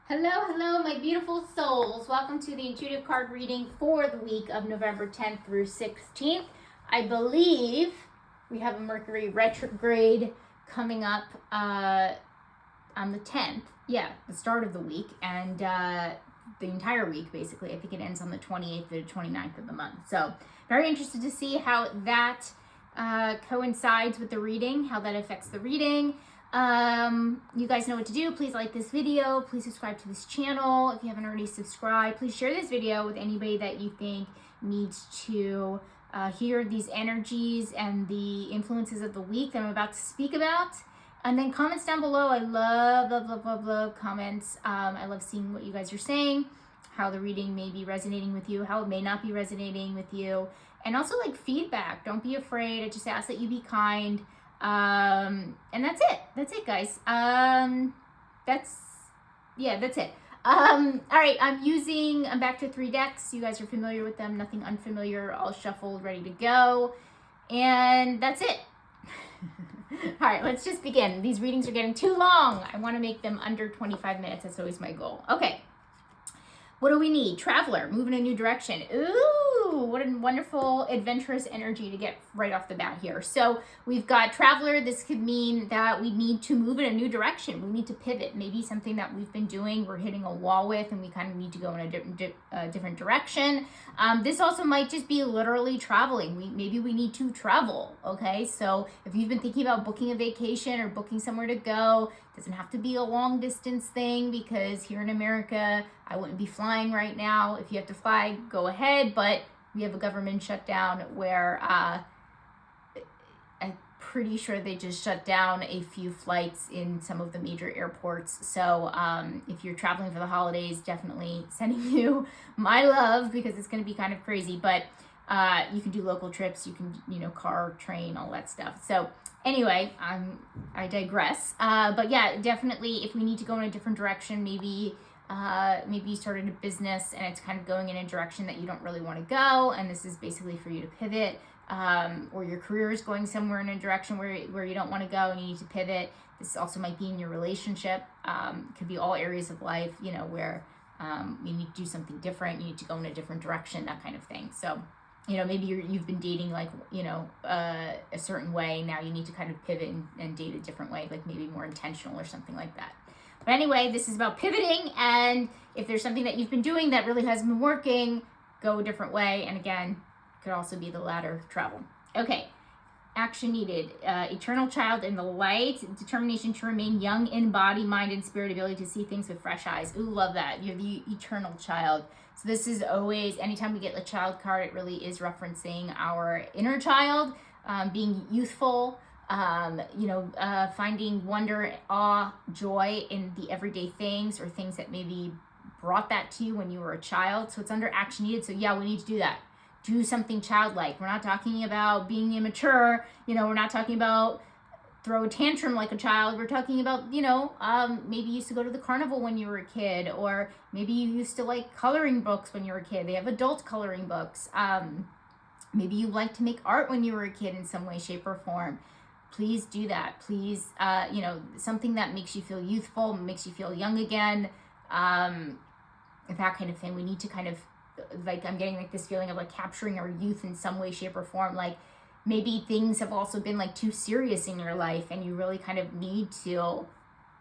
Hello, hello, my beautiful souls. Welcome to the intuitive card reading for the week of November 10th through 16th. I believe we have a Mercury retrograde coming up on the 10th. Yeah, the start of the week and the entire week, basically. I think it ends on the 28th to the 29th of the month. So, very interested to see how that coincides with the reading, how that affects the reading. You guys know what to do. Please like this video. Please subscribe to this channel. If you haven't already subscribed, please share this video with anybody that you think needs to hear these energies and the influences of the week that I'm about to speak about. And then comments down below. I love comments. I love seeing what you guys are saying, how the reading may be resonating with you, how it may not be resonating with you, and also like feedback. Don't be afraid. I just ask that you be kind. And that's it guys. That's it. All right, I'm back to 3 decks. You guys are familiar with them, nothing unfamiliar, all shuffled, ready to go, and that's it. All right, let's just begin. These readings are getting too long. I want to make them under 25 minutes. That's always my goal. Okay. What do we need? Traveler, move in a new direction. Ooh, what a wonderful adventurous energy to get right off the bat here. So we've got Traveler. This could mean that we need to move in a new direction. We need to pivot. Maybe something that we've been doing, we're hitting a wall with, and we kind of need to go in a different direction. This also might just be literally traveling. Maybe we need to travel, okay? So if you've been thinking about booking a vacation or booking somewhere to go, it doesn't have to be a long distance thing, because here in America, I wouldn't be flying right now. If you have to fly, go ahead, but we have a government shutdown where I'm pretty sure they just shut down a few flights in some of the major airports. So if you're traveling for the holidays, definitely sending you my love, because it's going to be kind of crazy. But you can do local trips, you can, car, train, all that stuff. So anyway, I digress. But yeah, definitely if we need to go in a different direction, maybe you started a business and it's kind of going in a direction that you don't really want to go, and this is basically for you to pivot, or your career is going somewhere in a direction where you don't want to go and you need to pivot. This also might be in your relationship. It could be all areas of life, where you need to do something different, you need to go in a different direction, that kind of thing. So maybe you've been dating like, a certain way. Now you need to kind of pivot and date a different way, like maybe more intentional or something like that. But anyway, this is about pivoting, and if there's something that you've been doing that really hasn't been working, go a different way. And again, could also be the latter, travel. Okay, action needed. Eternal child in the light, determination to remain young in body, mind, and spirit, ability to see things with fresh eyes. Ooh, love that. You're the eternal child. So this is always, anytime we get the child card, it really is referencing our inner child, being youthful, finding wonder, awe, joy in the everyday things, or things that maybe brought that to you when you were a child. So it's under action needed. So yeah, we need to do that. Do something childlike. We're not talking about being immature. We're not talking about throw a tantrum like a child. We're talking about, maybe you used to go to the carnival when you were a kid, or maybe you used to like coloring books when you were a kid. They have adult coloring books. Maybe you liked to make art when you were a kid in some way, shape, or form. Please do that. Please, something that makes you feel youthful, makes you feel young again, that kind of thing. We need to kind of, like, I'm getting like this feeling of like capturing our youth in some way, shape, or form. Like maybe things have also been like too serious in your life, and you really kind of need to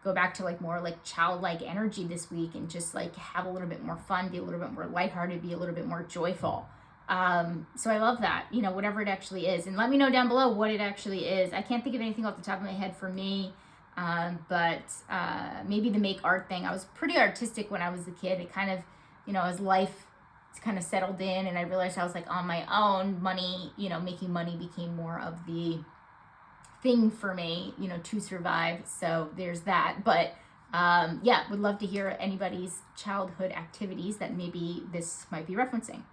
go back to like more like childlike energy this week, and just like have a little bit more fun, be a little bit more lighthearted, be a little bit more joyful. So I love that, whatever it actually is. And let me know down below what it actually is. I can't think of anything off the top of my head for me. But maybe the make art thing. I was pretty artistic when I was a kid. It kind of, as life kind of settled in and I realized I was like on my own, money, making money became more of the thing for me, to survive. So there's that. But yeah, would love to hear anybody's childhood activities that maybe this might be referencing.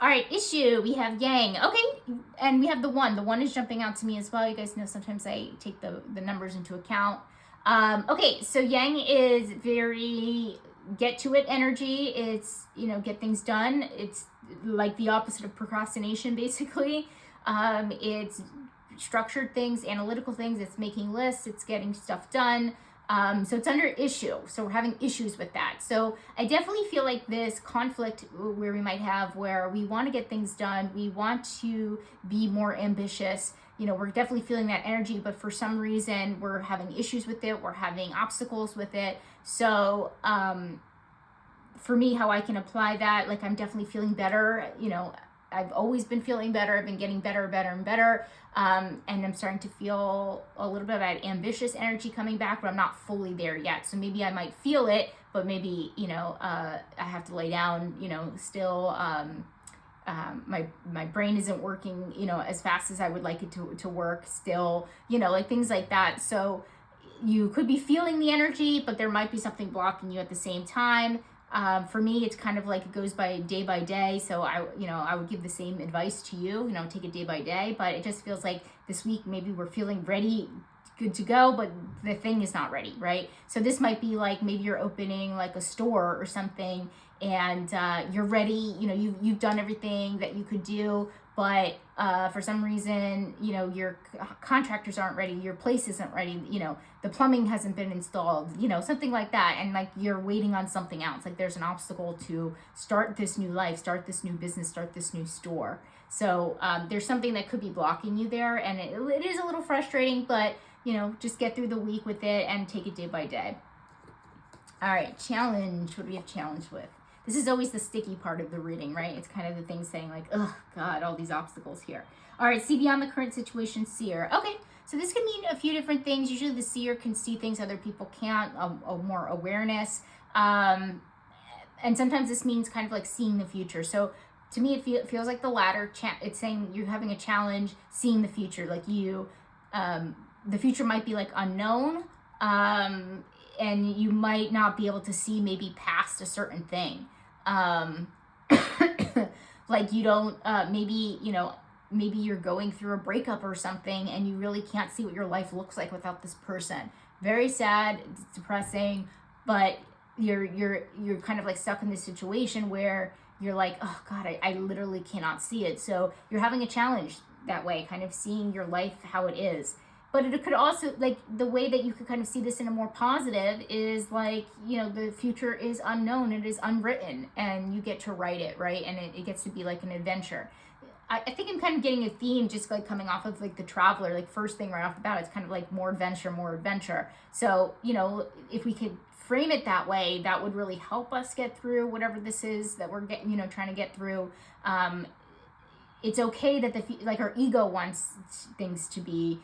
All right, issue, we have Yang. Okay, and we have the 1. The 1 is jumping out to me as well. You guys know sometimes I take the numbers into account. Okay, so Yang is very get to it energy. It's, get things done. It's like the opposite of procrastination, basically. It's structured things, analytical things. It's making lists. It's getting stuff done. So it's under issue. So we're having issues with that. So I definitely feel like this conflict where we might have, where we want to get things done, we want to be more ambitious. We're definitely feeling that energy, but for some reason we're having issues with it. We're having obstacles with it. So for me, how I can apply that, like, I'm definitely feeling better. I've always been feeling better. I've been getting better, and better. And I'm starting to feel a little bit of that ambitious energy coming back, but I'm not fully there yet. So maybe I might feel it, but maybe, I have to lay down, still. My brain isn't working, as fast as I would like it to work still, like things like that. So you could be feeling the energy, but there might be something blocking you at the same time. For me, it's kind of like it goes by day. So I would give the same advice to you, take it day by day, but it just feels like this week, maybe we're feeling ready, good to go, but the thing is not ready, right? So this might be like, maybe you're opening like a store or something, and you're ready, you've done everything that you could do, but for some reason, your contractors aren't ready, your place isn't ready, the plumbing hasn't been installed, something like that, and like you're waiting on something else, like there's an obstacle to start this new life, start this new business, start this new store. So there's something that could be blocking you there, and it is a little frustrating, but just get through the week with it and take it day by day. All right, challenge. What do we have challenge with? This is always the sticky part of the reading, right? It's kind of the thing saying like, oh God, all these obstacles here. All right, see beyond the current situation, seer. Okay, so this can mean a few different things. Usually the seer can see things other people can't, a more awareness. And sometimes this means kind of like seeing the future. So to me, it feels like the latter. It's saying you're having a challenge, seeing the future. Like the future might be like unknown, and you might not be able to see maybe past a certain thing. Like you don't, maybe you're going through a breakup or something, and you really can't see what your life looks like without this person. Very sad, depressing, but you're kind of like stuck in this situation where you're like, oh God, I literally cannot see it. So you're having a challenge that way, kind of seeing your life how it is. But it could also, like, the way that you could kind of see this in a more positive is like, the future is unknown, it is unwritten, and you get to write it, right? And it gets to be like an adventure. I think I'm kind of getting a theme just like coming off of like the Traveler, like first thing right off the bat, it's kind of like more adventure. So, if we could frame it that way, that would really help us get through whatever this is that we're getting, trying to get through. It's okay that like our ego wants things to be,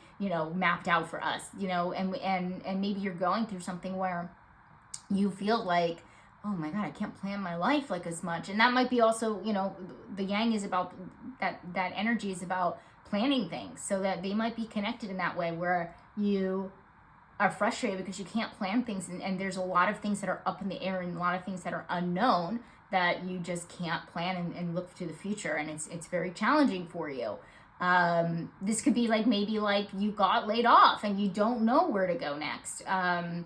mapped out for us, and maybe you're going through something where you feel like, oh my God, I can't plan my life like as much. And that might be also, the yang is about that energy is about planning things, so that they might be connected in that way where you are frustrated because you can't plan things, and there's a lot of things that are up in the air and a lot of things that are unknown that you just can't plan and look to the future, and it's very challenging for you. This could be like, maybe like you got laid off and you don't know where to go next, and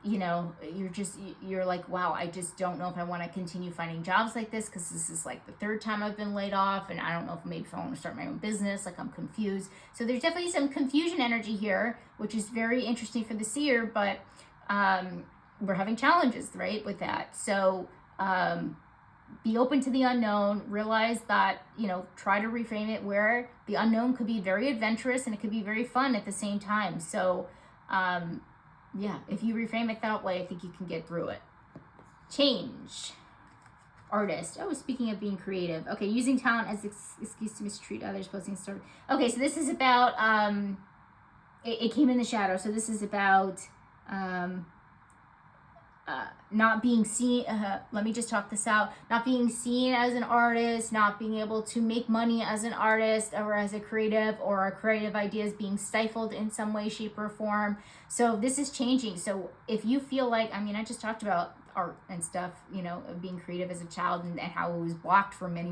you're like, wow, I just don't know if I want to continue finding jobs like this, because this is like the third time I've been laid off, and I don't know if I want to start my own business. Like, I'm confused. So there's definitely some confusion energy here, which is very interesting for the seer, but we're having challenges, right, with that. So be open to the unknown, realize that, try to reframe it where the unknown could be very adventurous and it could be very fun at the same time. So, if you reframe it that way, I think you can get through it. Change. Artist. Oh, speaking of being creative. Okay, using talent as excuse to mistreat others, posting stuff. Okay, so this is about, it came in the shadow. So this is about, not being seen, let me just talk this out, not being seen as an artist, not being able to make money as an artist or as a creative, or our creative ideas being stifled in some way, shape, or form. So this is changing. So if you feel like, I just talked about art and stuff, being creative as a child, and how it was blocked for many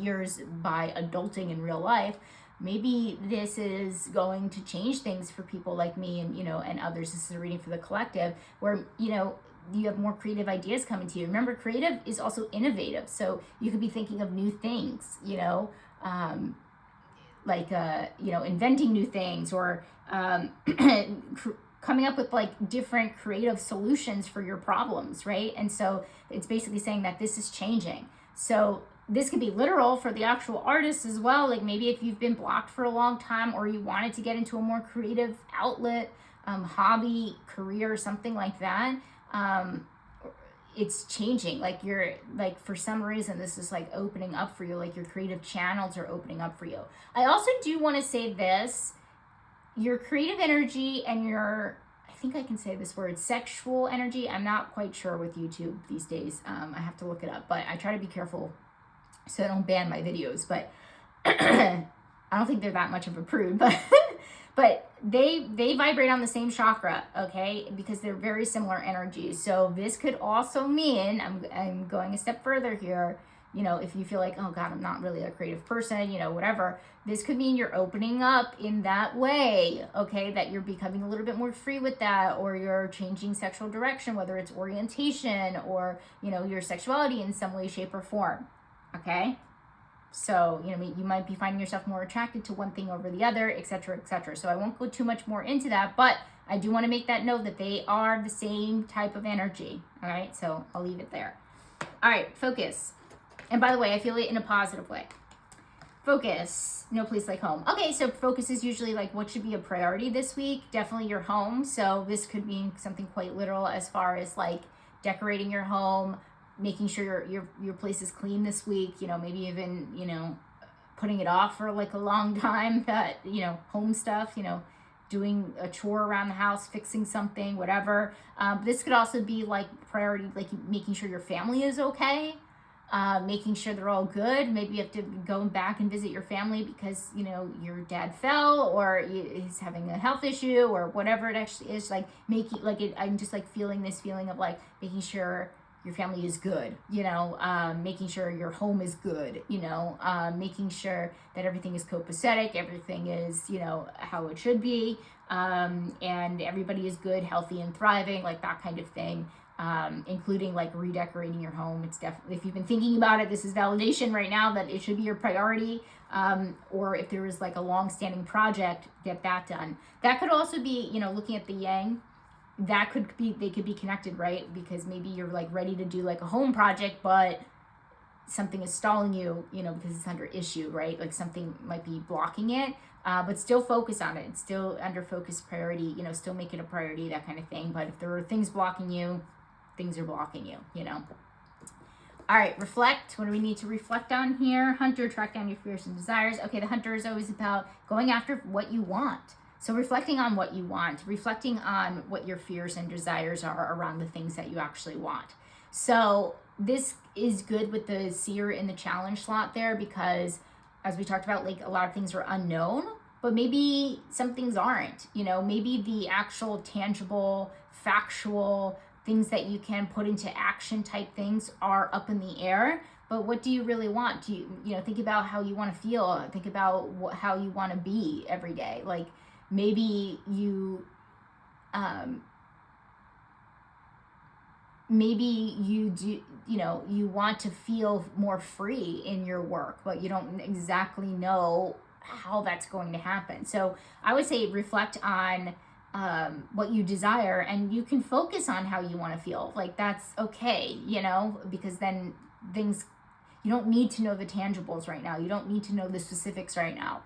years by adulting in real life. Maybe this is going to change things for people like me and, and others. This is a reading for the collective where, you have more creative ideas coming to you. Remember, creative is also innovative. So you could be thinking of new things, inventing new things, or coming up with like different creative solutions for your problems, right? And so it's basically saying that this is changing. So this could be literal for the actual artist as well. Like maybe if you've been blocked for a long time, or you wanted to get into a more creative outlet, hobby, career, something like that, it's changing. Like you're like, for some reason, this is like opening up for you, like your creative channels are opening up for you. I also do want to say this, your creative energy and your, I think I can say this word, sexual energy. I'm not quite sure with YouTube these days. I have to look it up, but I try to be careful so I don't ban my videos. But I don't think they're that much of a prude, but but they vibrate on the same chakra, okay? Because they're very similar energies. So this could also mean, I'm going a step further here, you know, if you feel like, oh God, I'm not really a creative person, you know, whatever, this could mean you're opening up in that way, okay? That you're becoming a little bit more free with that, or you're changing sexual direction, whether it's orientation or, you know, your sexuality in some way, shape, or form, okay? So, you know, you might be finding yourself more attracted to one thing over the other, etc., etc. So I won't go too much more into that, but I do want to make that note that they are the same type of energy, all right? So I'll leave it there. All right, focus. And by the way, I feel it in a positive way. Focus, no place like home. Okay, so focus is usually like what should be a priority this week. Definitely your home. So this could mean something quite literal as far as like decorating your home, making sure your place is clean this week. You know, maybe even, you know, putting it off for like a long time. That, you know, home stuff. You know, doing a chore around the house, fixing something, whatever. This could also be like priority, like making sure your family is okay. Making sure they're all good. Maybe you have to go back and visit your family because, you know, your dad fell, or he's having a health issue, or whatever it actually is. Like making, like it, I'm just like feeling this feeling of like making sure your family is good, you know, making sure your home is good, you know, making sure that everything is copacetic, everything is, you know, how it should be, and everybody is good, healthy, and thriving, like that kind of thing. Including like redecorating your home. It's definitely, if you've been thinking about it, this is validation right now that it should be your priority. Or if there is like a long-standing project, get that done. That could also be, you know, looking at the yang, that could be, they could be connected, right? Because maybe you're like ready to do like a home project, but something is stalling you, you know, because it's under issue, right? Like something might be blocking it, but still focus on it. It's still under focus priority, you know, still make it a priority, that kind of thing. But if there are things blocking you, things are blocking you, you know. All right, reflect. What do we need to reflect on here? Hunter, track down your fears and desires. Okay, the hunter is always about going after what you want. So reflecting on what you want, reflecting on what your fears and desires are around the things that you actually want. So this is good with the seer in the challenge slot there, because as we talked about, like a lot of things are unknown, but maybe some things aren't, you know, maybe the actual tangible, factual things that you can put into action type things are up in the air. But what do you really want? Do you know, think about how you want to feel, think about how you want to be every day. Like maybe you do, you know, you want to feel more free in your work, but you don't exactly know how that's going to happen. So I would say reflect on what you desire, and you can focus on how you want to feel. Like that's okay, you know, because then things, you don't need to know the tangibles right now. You don't need to know the specifics right now.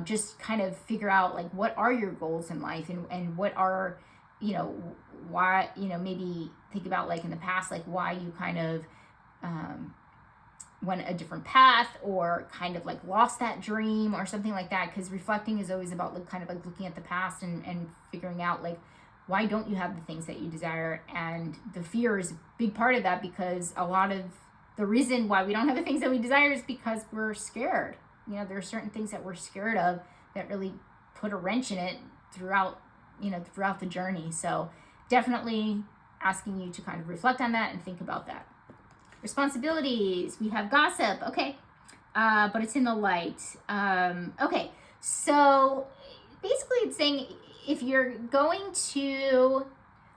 Just kind of figure out like what are your goals in life, and what are, you know, why, you know, maybe think about like in the past, like why you kind of went a different path, or kind of like lost that dream or something like that. Because reflecting is always about like kind of like looking at the past and figuring out like why don't you have the things that you desire. And the fear is a big part of that, because a lot of the reason why we don't have the things that we desire is because we're scared. You know, there are certain things that we're scared of that really put a wrench in it throughout, you know, throughout the journey. So definitely asking you to kind of reflect on that and think about that. Responsibilities, we have gossip, okay, but it's in the light. Okay, so basically it's saying if you're going to,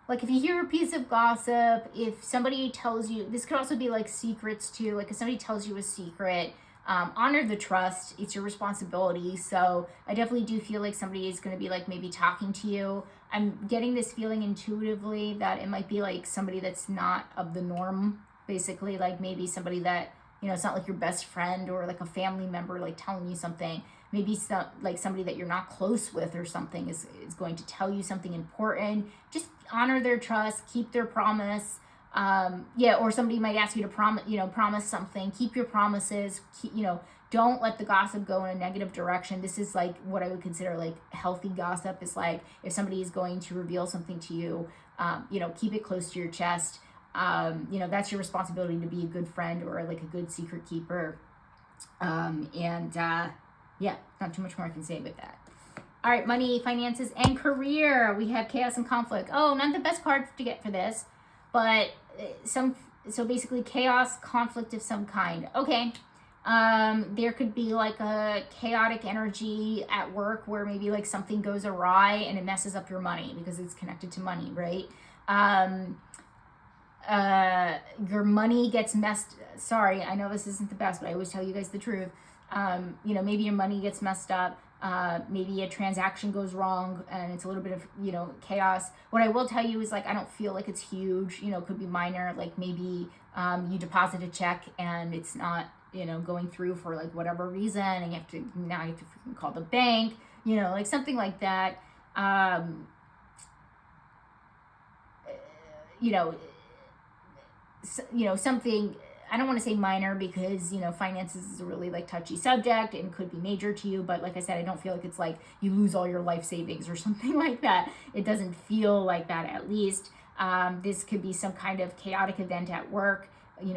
like if you hear a piece of gossip, if somebody tells you, this could also be like secrets too, like if somebody tells you a secret, honor the trust, it's your responsibility. So I definitely do feel like somebody is going to be like maybe talking to you I'm getting this feeling intuitively that it might be like somebody that's not of the norm, basically, like maybe somebody that, it's not like your best friend or like a family member like telling you something. Maybe like somebody that you're not close with or something is going to tell you something important. Just honor their trust, keep their promise. Or somebody might ask you to promise something. Keep your promises. Don't let the gossip go in a negative direction. This is like what I would consider like healthy gossip. Is like if somebody is going to reveal something to you, keep it close to your chest. That's your responsibility to be a good friend or like a good secret keeper. Not too much more I can say about that. All right, money, finances, and career. We have chaos and conflict. Oh, not the best card to get for this, but so basically chaos, conflict of some kind. Okay. There could be like a chaotic energy at work where maybe like something goes awry and it messes up your money because it's connected to money, right? Your money gets sorry, I know this isn't the best, but I always tell you guys the truth. Maybe your money gets messed up. Maybe a transaction goes wrong and it's a little bit of, chaos. What I will tell you is like, I don't feel like it's huge, it could be minor. Like maybe, you deposit a check and it's not, going through for like whatever reason. And you have to freaking call the bank, like something like that. Something, I don't want to say minor because, finances is a really like touchy subject and could be major to you. But like I said, I don't feel like it's like you lose all your life savings or something like that. It doesn't feel like that, at least. This could be some kind of chaotic event at work.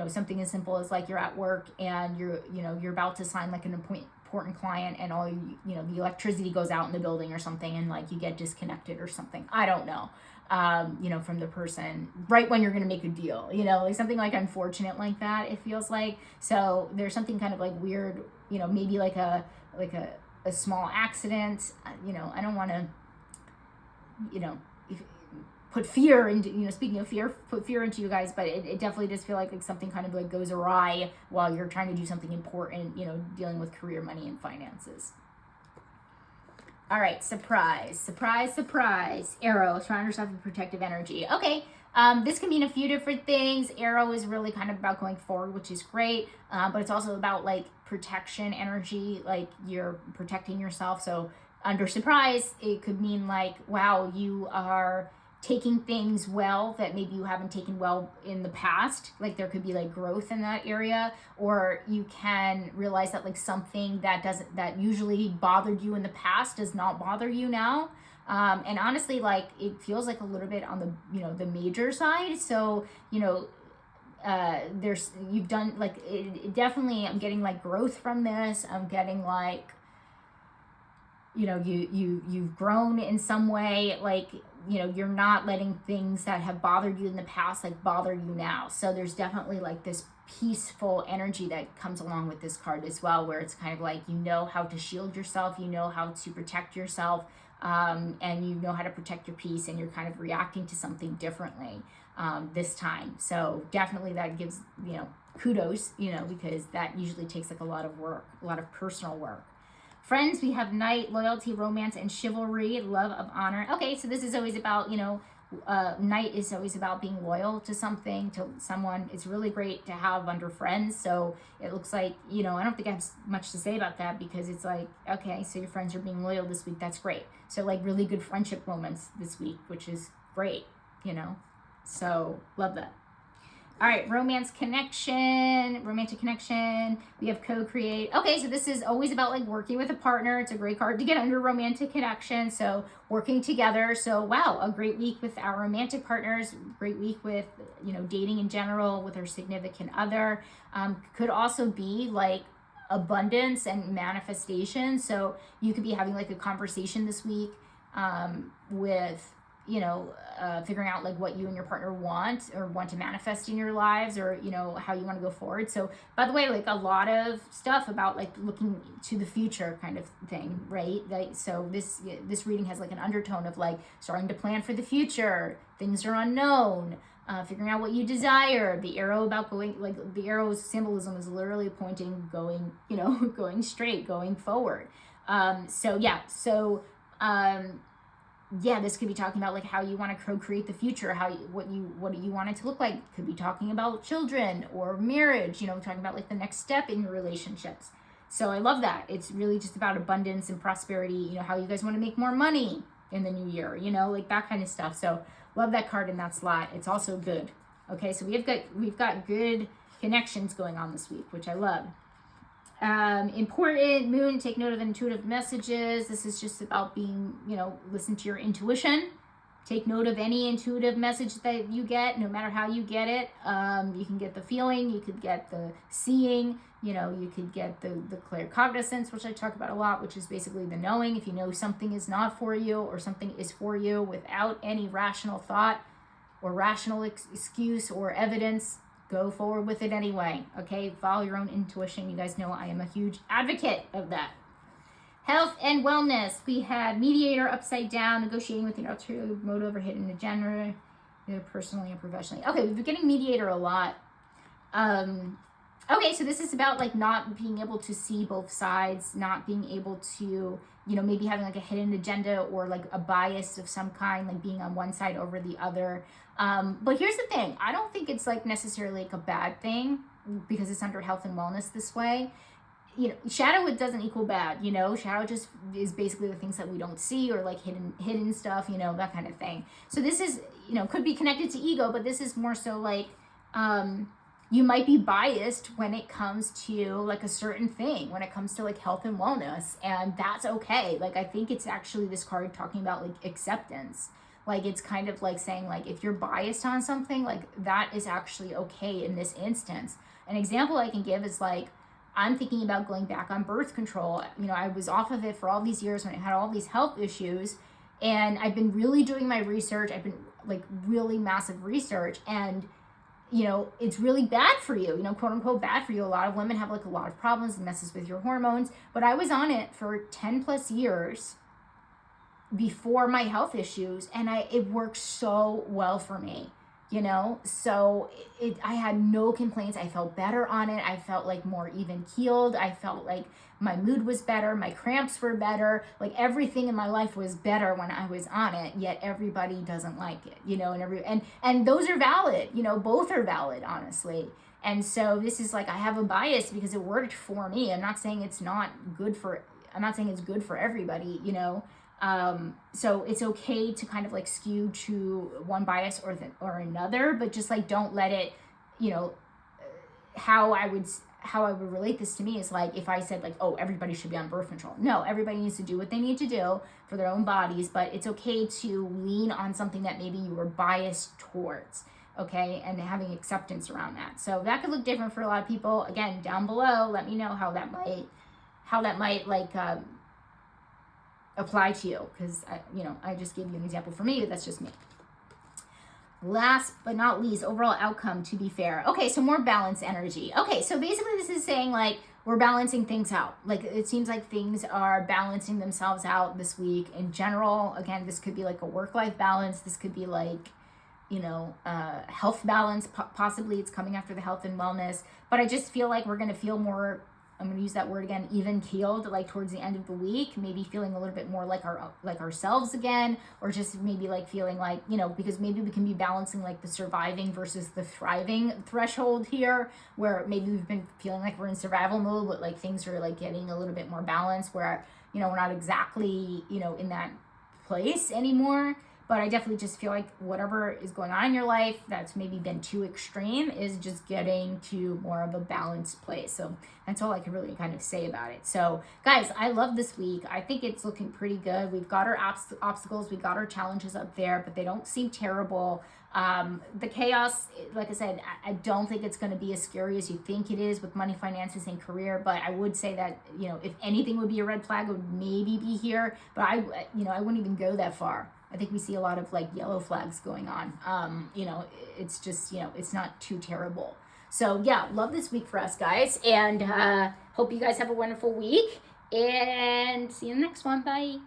Something as simple as like you're at work and you're about to sign like an important client and all the electricity goes out in the building or something and like you get disconnected or something. I don't know. From the person right when you're going to make a deal, like something like unfortunate like that, it feels like. So there's something kind of like weird, maybe like a small accident. I don't want to, put fear into, speaking of fear, put fear into you guys, but it definitely does feel like something kind of like goes awry while you're trying to do something important, dealing with career, money, and finances. All right, surprise, surprise, surprise. Arrow, surround yourself with protective energy. Okay, this can mean a few different things. Arrow is really kind of about going forward, which is great, but it's also about like protection energy, like you're protecting yourself. So under surprise, it could mean like, wow, you are taking things well that maybe you haven't taken well in the past. Like there could be like growth in that area, or you can realize that like something that usually bothered you in the past does not bother you now. And honestly, like it feels like a little bit on the, the major side. So, you've done like, it definitely, I'm getting like growth from this. I'm getting like, you've grown in some way, like, you're not letting things that have bothered you in the past like bother you now. So there's definitely like this peaceful energy that comes along with this card as well, where it's kind of like how to shield yourself, how to protect yourself, and how to protect your peace, and you're kind of reacting to something differently this time. So definitely that gives kudos, because that usually takes like a lot of work, a lot of personal work. Friends, we have knight, loyalty, romance, and chivalry, love of honor. Okay, so this is always about, knight is always about being loyal to something, to someone. It's really great to have under friends. So it looks like, I don't think I have much to say about that, because it's like, okay, so your friends are being loyal this week. That's great. So like really good friendship moments this week, which is great, So love that. All right, romantic connection. We have co-create. Okay, so this is always about like working with a partner. It's a great card to get under romantic connection. So working together. So wow, a great week with our romantic partners. Great week with, dating in general, with our significant other. Could also be like abundance and manifestation. So you could be having like a conversation this week with, figuring out like what you and your partner want to manifest in your lives, or how you want to go forward. So by the way, like a lot of stuff about like looking to the future kind of thing, right? Like, so this reading has like an undertone of like starting to plan for the future. Things are unknown, figuring out what you desire. The arrow about going, like the arrow's symbolism is literally pointing going going straight, going forward. yeah, this could be talking about like how you want to co-create the future, what you want it to look like. Could be talking about children or marriage, talking about like the next step in your relationships. So I love that. It's really just about abundance and prosperity, how you guys want to make more money in the new year, like that kind of stuff. So love that card in that slot. It's also good. Okay, so we've got good connections going on this week, which I love. Important moon, take note of intuitive messages. This is just about being, listen to your intuition. Take note of any intuitive message that you get, no matter how you get it. You can get the feeling, you could get the seeing, you could get the claircognizance, which I talk about a lot, which is basically the knowing. If you know something is not for you or something is for you without any rational thought or rational excuse or evidence, go forward with it anyway. Okay, follow your own intuition. You guys know I am a huge advocate of that. Health and wellness. We have mediator upside down, negotiating with an ulterior motive or hidden agenda, either personally or professionally. Okay, we've been getting mediator a lot. Okay, so this is about like not being able to see both sides, not being able to, maybe having like a hidden agenda or like a bias of some kind, like being on one side over the other. But here's the thing. I don't think it's like necessarily like a bad thing because it's under health and wellness this way. Shadow, it doesn't equal bad, shadow just is basically the things that we don't see or like hidden stuff, that kind of thing. So this is, could be connected to ego, but this is more so like, you might be biased when it comes to like a certain thing, when it comes to like health and wellness, and that's okay. Like, I think it's actually this card talking about like acceptance. Like, it's kind of like saying like, if you're biased on something, like that is actually okay in this instance. An example I can give is like, I'm thinking about going back on birth control. I was off of it for all these years when I had all these health issues, and I've been really doing my research. I've been like really massive research, and it's really bad for you, quote unquote bad for you. A lot of women have like a lot of problems and messes with your hormones, but I was on it for 10 plus years before my health issues, and it worked so well for me. So I had no complaints. I felt better on it. I felt like more even keeled. I felt like my mood was better. My cramps were better. Like everything in my life was better when I was on it, yet everybody doesn't like it, and those are valid, both are valid, honestly. And so this is like, I have a bias because it worked for me. I'm not saying it's good for everybody, so it's okay to kind of like skew to one bias or another, but just like don't let it, how I would relate this to me is like, if I said like, oh, everybody should be on birth control. No, everybody needs to do what they need to do for their own bodies, but it's okay to lean on something that maybe you were biased towards, okay, and having acceptance around that. So that could look different for a lot of people. Again, down below, let me know how that might like apply to you, because I just gave you an example for me, but that's just me. Last but not least, overall outcome to be fair. Okay, so more balanced energy. Okay, so basically this is saying like we're balancing things out. Like it seems like things are balancing themselves out this week in general. Again, this could be like a work-life balance. This could be like, health balance. Possibly it's coming after the health and wellness. But I just feel like we're going to feel more, I'm going to use that word again, even keeled, like towards the end of the week, maybe feeling a little bit more like ourselves again, or just maybe like feeling like, because maybe we can be balancing like the surviving versus the thriving threshold here, where maybe we've been feeling like we're in survival mode, but like things are like getting a little bit more balanced where, we're not exactly, in that place anymore. But I definitely just feel like whatever is going on in your life that's maybe been too extreme is just getting to more of a balanced place. So that's all I can really kind of say about it. So guys, I love this week. I think it's looking pretty good. We've got our obstacles, we got our challenges up there, but they don't seem terrible. The chaos, like I said, I don't think it's going to be as scary as you think it is with money, finances, and career. But I would say that, if anything would be a red flag, it would maybe be here. But I wouldn't even go that far. I think we see a lot of like yellow flags going on. It's just, it's not too terrible. So yeah, love this week for us, guys. And hope you guys have a wonderful week. And see you in the next one. Bye.